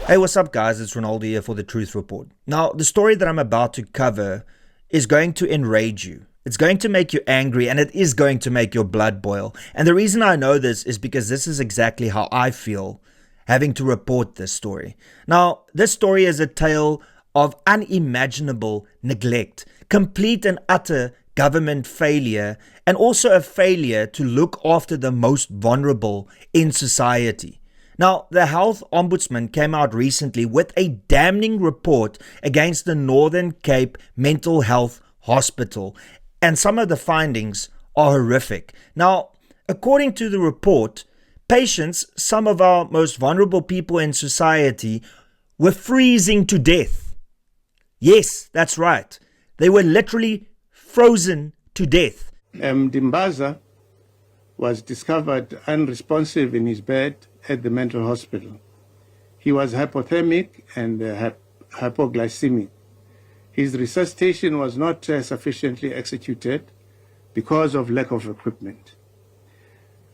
Hey, what's up, guys? It's Ronaldo here for the Truth Report. Now, the story that I'm about to cover is going to enrage you. It's going to make you angry, and it is going to make your blood boil. And the reason I know this is because this is exactly how I feel having to report this story. Now, this story is a tale of unimaginable neglect, complete and utter government failure, and also a failure to look after the most vulnerable in society. Now, the Health Ombudsman came out recently with a damning report against the Northern Cape Mental Health Hospital, and some of the findings are horrific. Now, according to the report, patients, some of our most vulnerable people in society, were freezing to death. Yes, that's right. They were literally frozen to death. Dimbaza was discovered unresponsive in his bed at the mental hospital. He was hypothermic and hypoglycemic. His resuscitation was not sufficiently executed because of lack of equipment.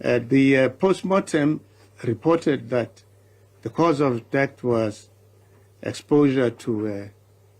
The post-mortem reported that the cause of death was exposure to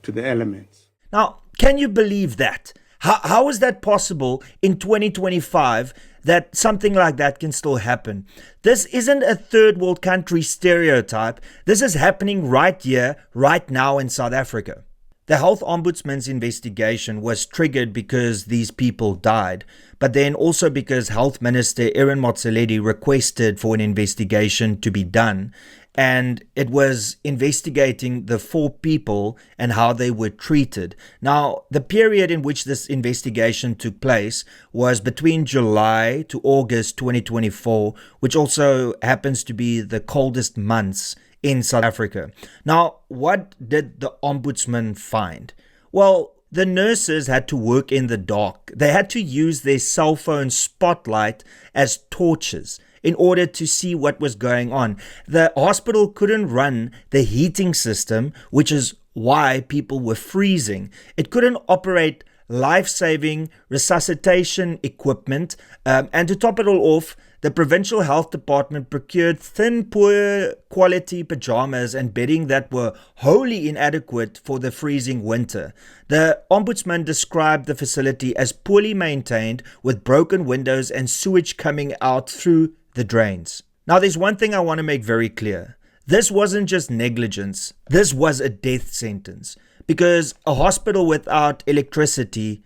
the elements. Now, can you believe that? How is that possible in 2025 that something like that can still happen? This isn't a third world country stereotype. This is happening right here, right now in South Africa. The Health Ombudsman's investigation was triggered because these people died, but then also because Health Minister Aaron Motsoaledi requested for an investigation to be done. And it was investigating the 4 people and how they were treated. Now, the period in which this investigation took place was between July to August 2024, which also happens to be the coldest months in South Africa. Now, what did the Ombudsman find? Well, the nurses had to work in the dark. They had to use their cell phone spotlight as torches in order to see what was going on. The hospital couldn't run the heating system, which is why people were freezing. It couldn't operate life-saving resuscitation equipment. And to top it all off, the provincial health department procured thin, poor quality pajamas and bedding that were wholly inadequate for the freezing winter. The Ombudsman described the facility as poorly maintained, with broken windows and sewage coming out through the drains. Now, there's one thing I want to make very clear. This wasn't just negligence. This was a death sentence, because a hospital without electricity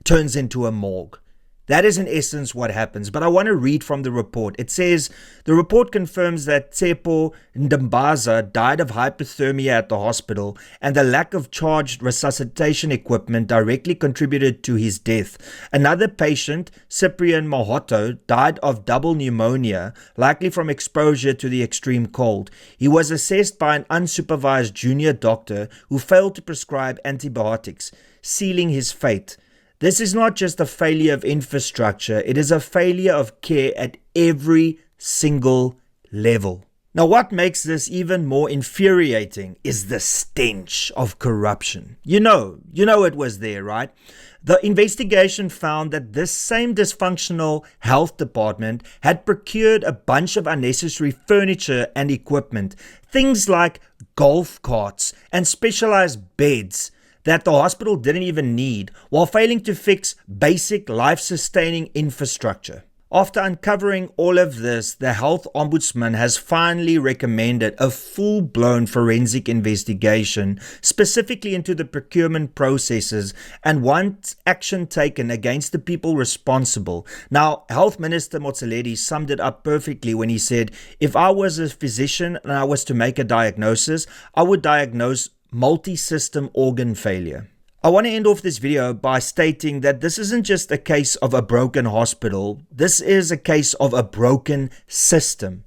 turns into a morgue. That is in essence what happens. But I want to read from the report. It says, the report confirms that Tsepo Ndimbaza died of hypothermia at the hospital, and the lack of charged resuscitation equipment directly contributed to his death. Another patient, Cyprian Mahoto, died of double pneumonia, likely from exposure to the extreme cold. He was assessed by an unsupervised junior doctor who failed to prescribe antibiotics, sealing his fate. This is not just a failure of infrastructure, it is a failure of care at every single level. Now, what makes this even more infuriating is the stench of corruption. You know it was there, right? The investigation found that this same dysfunctional health department had procured a bunch of unnecessary furniture and equipment, things like golf carts and specialized beds that the hospital didn't even need, while failing to fix basic life-sustaining infrastructure. After uncovering all of this, the Health Ombudsman has finally recommended a full-blown forensic investigation, specifically into the procurement processes, and wants action taken against the people responsible. Now, Health Minister Motsoaledi summed it up perfectly when he said, if I was a physician and I was to make a diagnosis, I would diagnose multi-system organ failure. I want to end off this video by stating that this isn't just a case of a broken hospital. This is a case of a broken system.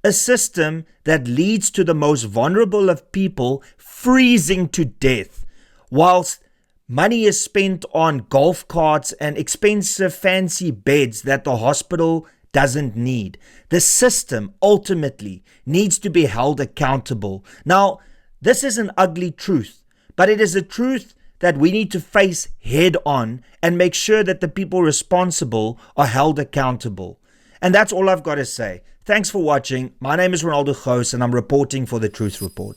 A system that leads to the most vulnerable of people freezing to death, whilst money is spent on golf carts and expensive fancy beds that the hospital doesn't need. The system ultimately needs to be held accountable. Now, this is an ugly truth, but it is a truth that we need to face head on and make sure that the people responsible are held accountable. And that's all I've got to say. Thanks for watching. My name is Ronaldo Goos and I'm reporting for the Truth Report.